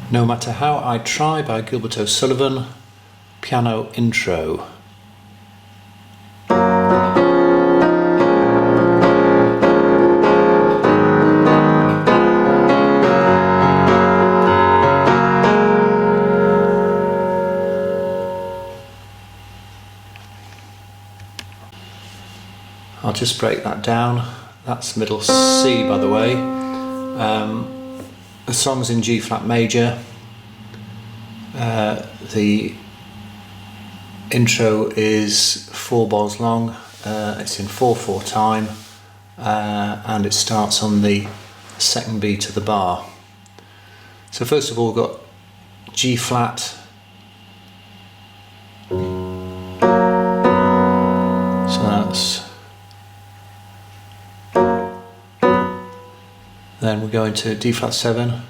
No Matter How I Try by Gilbert O'Sullivan, piano intro. I'll just break that down. That's middle C, by the way. The song's in G flat major. The intro is 4 bars long. It's in 4/4 time, and it starts on the second beat of the bar. So first of all, we've got G flat. So that's. Then we go into D flat 7,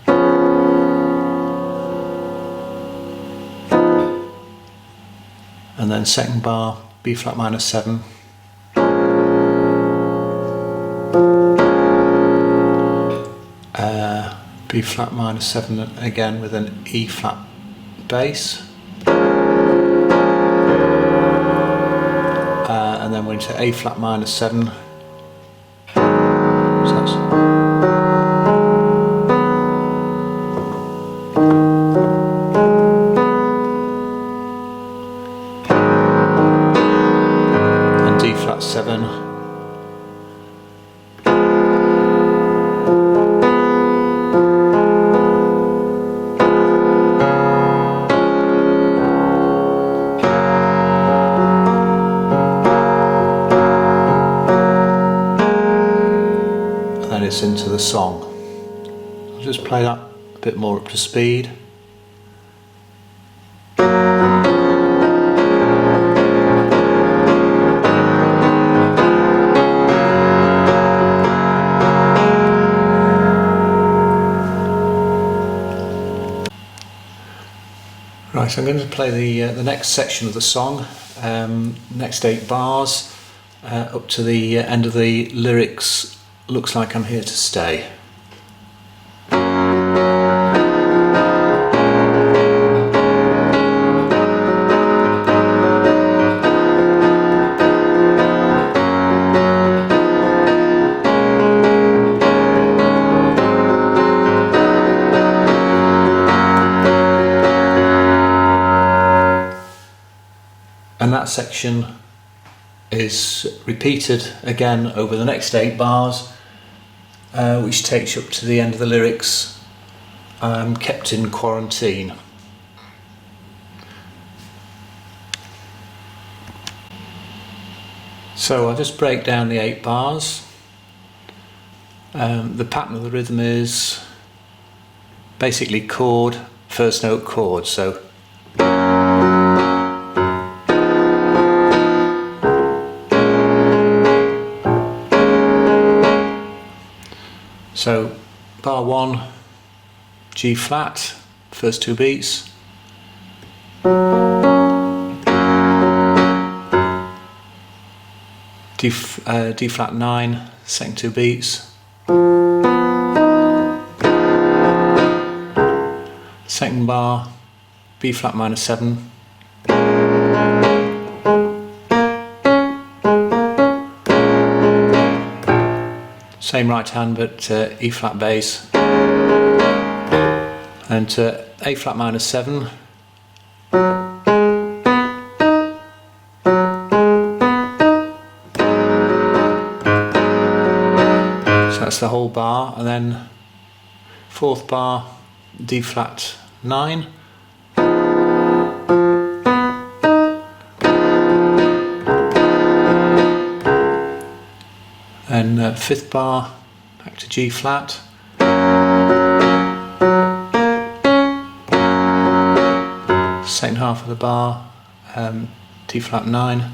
and then second bar B flat minor 7, B flat minor 7 again with an E flat bass, and then we're into A flat minor 7. So that's D flat 7, and then it's into the song. I'll just play that a bit more up to speed. Right, so I'm going to play the next section of the song, next 8 bars, up to the end of the lyrics, looks like I'm here to stay. And that section is repeated again over the next 8 bars, which takes you up to the end of the lyrics, kept in quarantine. So I'll just break down the 8 bars. The pattern of the rhythm is basically chord, first note chord. So bar 1, G flat, first 2 beats. D flat 9, second 2 beats. Second bar, B flat minor 7. Same right hand, but E flat bass, and A flat minor 7, so that's the whole bar, and then 4th bar D flat 9, and 5th bar back to G flat, second half of the bar D flat 9,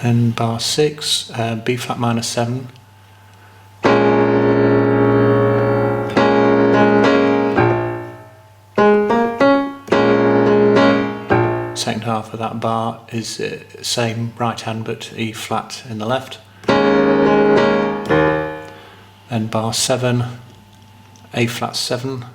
and bar 6 B flat minor 7, second half of that bar is same right hand but E flat in the left. then bar 7, A flat 7,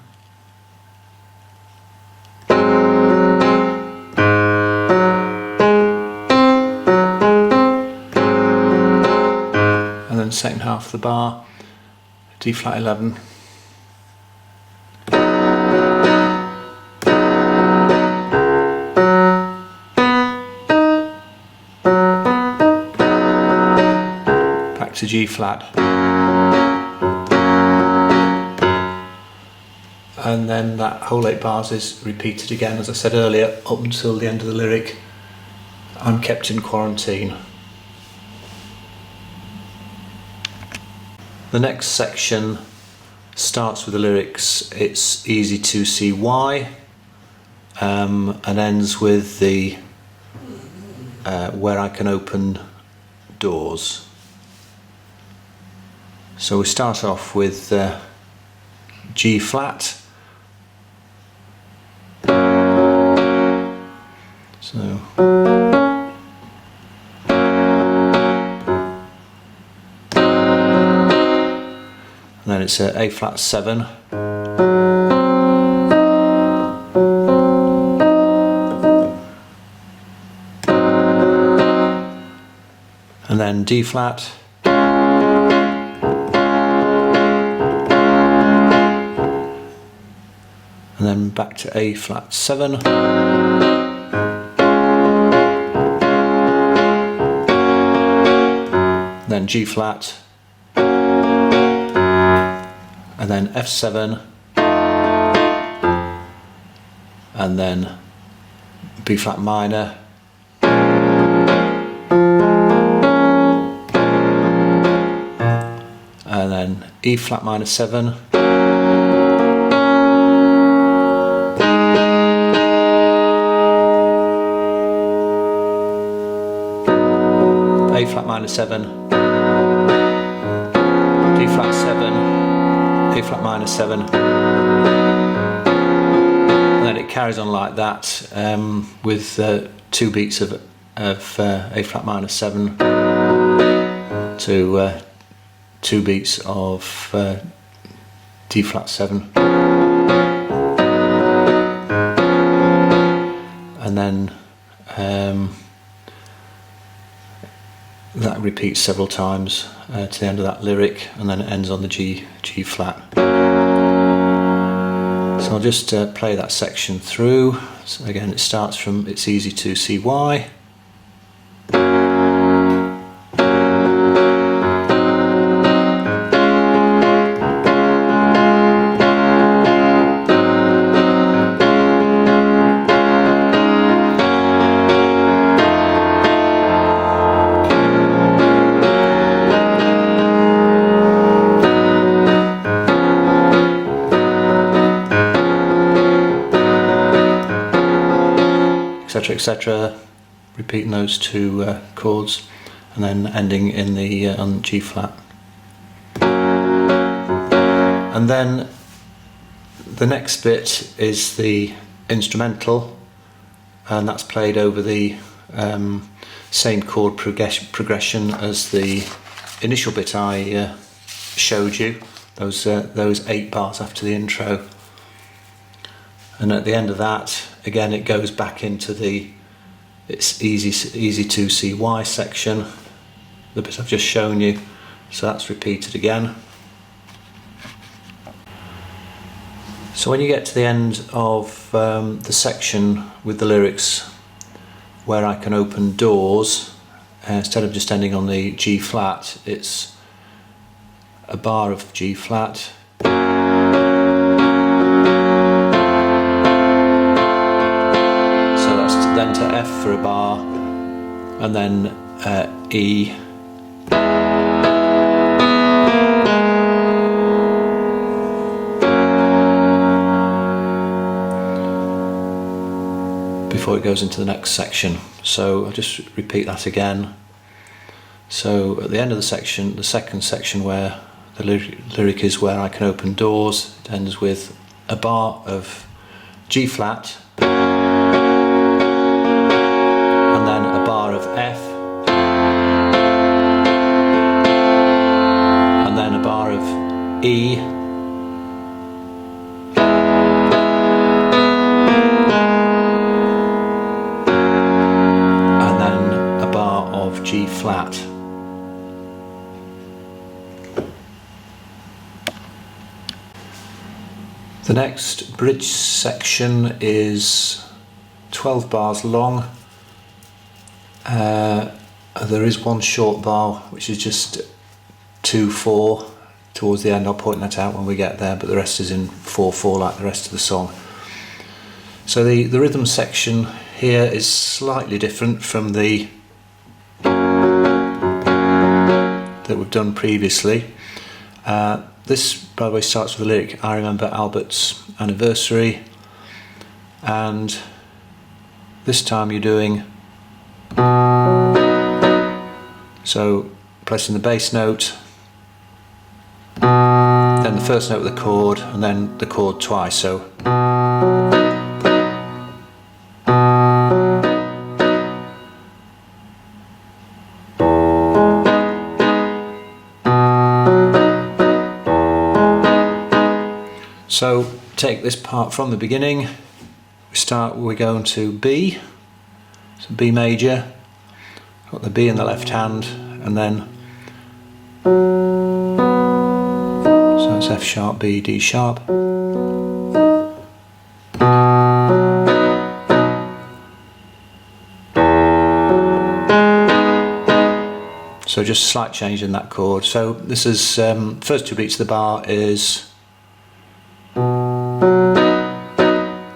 and then second half of the bar, D flat 11, back to G flat, and then that whole 8 bars is repeated again, as I said earlier, up until the end of the lyric, I'm kept in quarantine. The next section starts with the lyrics, it's easy to see why, and ends with the where I can open doors. So we start off with G flat. So and then it's A flat 7, and then D flat, and then back to A flat 7, then G flat, and then F7, and then B flat minor, and then E flat minor 7, A flat minor 7, D flat 7, A flat minor 7, and then it carries on like that with 2 beats of A flat minor 7 to 2 beats of D flat 7, and then that repeats several times to the end of that lyric, and then it ends on the G flat. So I'll just play that section through. So again, it starts from it's easy to see why. Etc, etc, repeating those 2 chords, and then ending in the on G flat. And then the next bit is the instrumental, and that's played over the same chord progression as the initial bit I showed you, those 8 bars after the intro. And at the end of that, again, it goes back into the it's easy to see why section, the bit I've just shown you. So that's repeated again. So when you get to the end of the section with the lyrics where I can open doors, instead of just ending on the G flat, it's a bar of G flat, then to F for a bar, and then E, before it goes into the next section. So I'll just repeat that again. So at the end of the section, the second section where the lyric is where I can open doors, it ends with a bar of G flat, and then a bar of F, and then a bar of E, and then a bar of G flat. The next bridge section is 12 bars long. There is one short bar which is just 2/4 towards the end. I'll point that out when we get there, but the rest is in 4/4 like the rest of the song. So the rhythm section here is slightly different from the that we've done previously. This, by the way, starts with the lyric, "I remember Albert's anniversary," and this time you're doing, so pressing the bass note, then the first note of the chord, and then the chord twice. So So take this part from the beginning. We're going to B, so B major, got the B in the left hand, and then so it's F sharp, B, D sharp. So just slight change in that chord. So this is first two beats of the bar is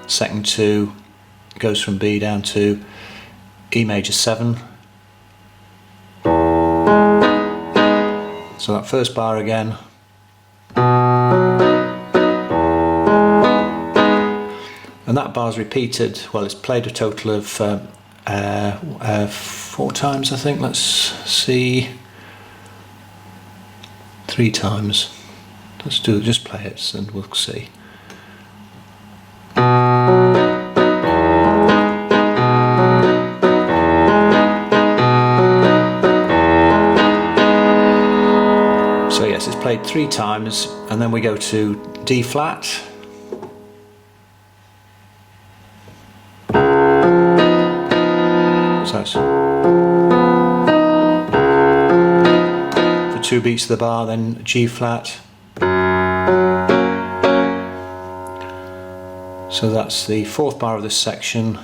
second two goes from B down to E major 7. So that first bar again, and that bar is repeated. Well, it's played a total of 4 times, I think. Let's see, 3 times. Let's do it. Just play it, and we'll see. So yes, it's played 3 times, and then we go to D flat. So it's for 2 beats of the bar, then G flat. So that's the 4th bar of this section,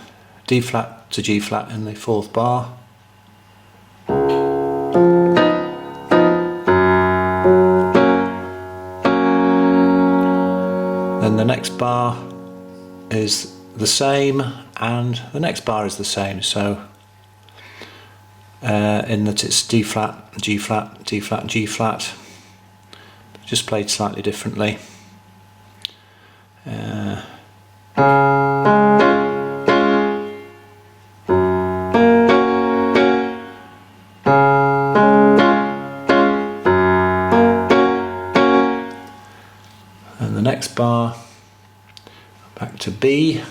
D flat to G flat in the 4th bar. Then the next bar is the same, and the next bar is the same. So in that it's D flat, G flat, D flat, G flat, just played slightly differently. And the next bar, back to B.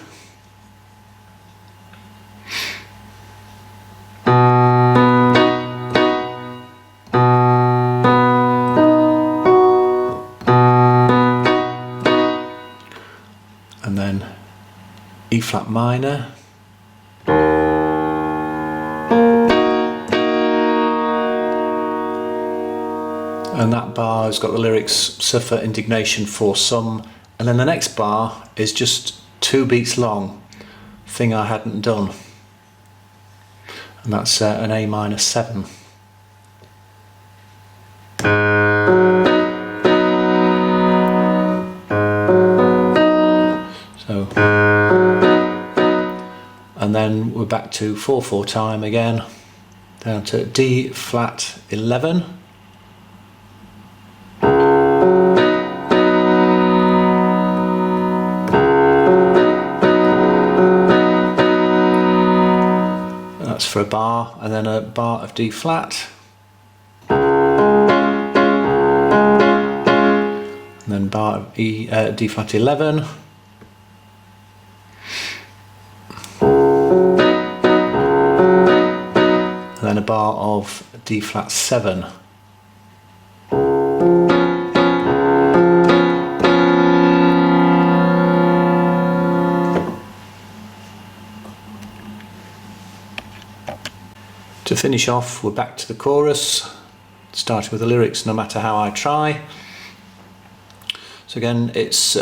And then E flat minor. And that bar has got the lyrics, "Suffer indignation for some," and then the next bar is just 2 beats long, "Thing I hadn't done," and that's an A minor 7. So, and then we're back to 4/4 time again, down to D flat 11. That's for a bar, and then a bar of D flat, and then bar of D flat 11, and then a bar of D flat 7. To finish off, we're back to the chorus, starting with the lyrics, no matter how I try. So again, it's 2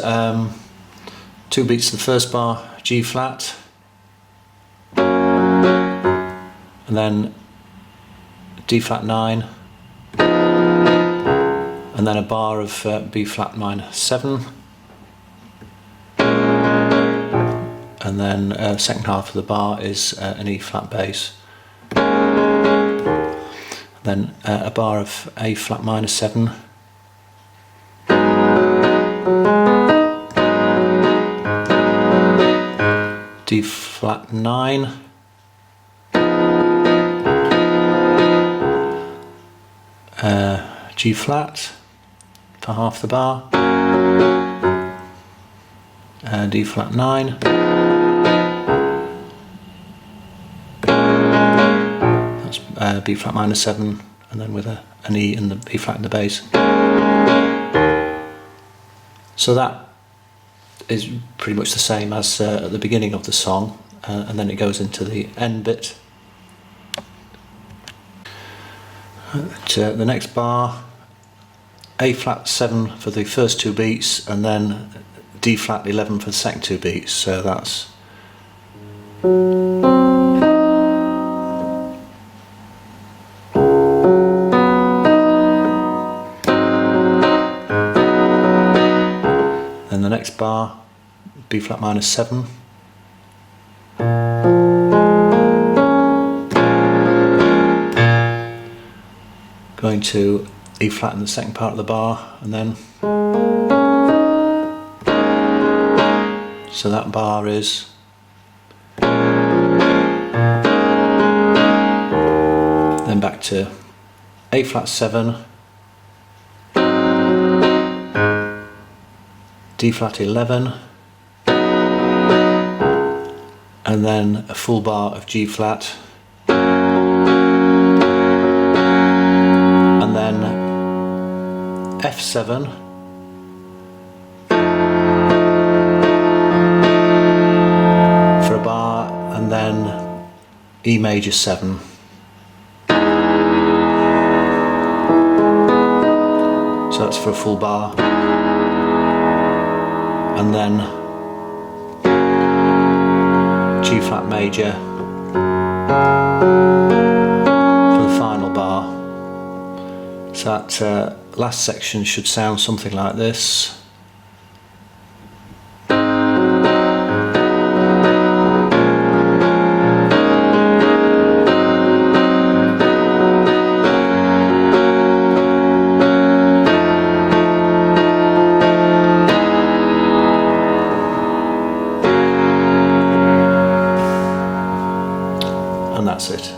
beats of the first bar, G flat, and then D flat 9, and then a bar of B flat minor 7, and then the second half of the bar is an E flat bass, then a bar of A flat minor 7, D flat 9, G flat for half the bar, D flat 9, that's B flat minor 7, and then with an E and the B flat in the bass. So that is pretty much the same as at the beginning of the song, and then it goes into the end bit. The next bar, A flat 7 for the first 2 beats, and then D flat 11 for the second 2 beats. So that's then the next bar, B flat minor 7, going to E flat in the second part of the bar, and then so that bar is then back to A flat 7, D flat 11, and then a full bar of G flat, and then F7, for a bar, and then E major 7. So that's for a full bar, and then G flat major for the final bar. So that last section should sound something like this. And that's it.